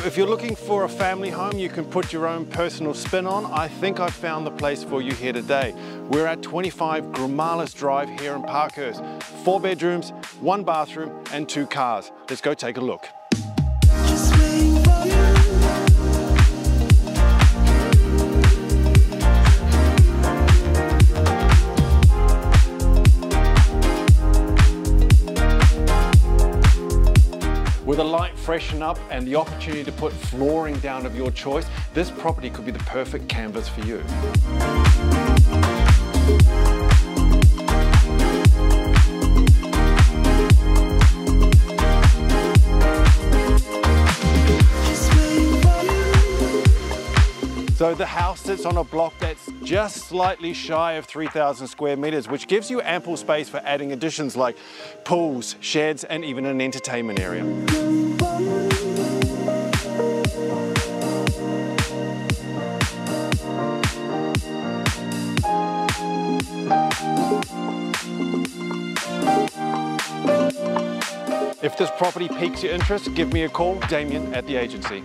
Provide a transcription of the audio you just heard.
if you're looking for a family home you can put your own personal spin on, I think I've found the place for you here today. We're at 25 Gremalis Drive here in Parkhurst. 4 bedrooms, 1 bathroom and 2 cars. Let's go take a look. With a light freshen up and the opportunity to put flooring down of your choice, this property could be the perfect canvas for you. So the house sits on a block that's just slightly shy of 3,000 square meters, which gives you ample space for adding additions like pools, sheds, and even an entertainment area. If this property piques your interest, give me a call, Damion at the agency.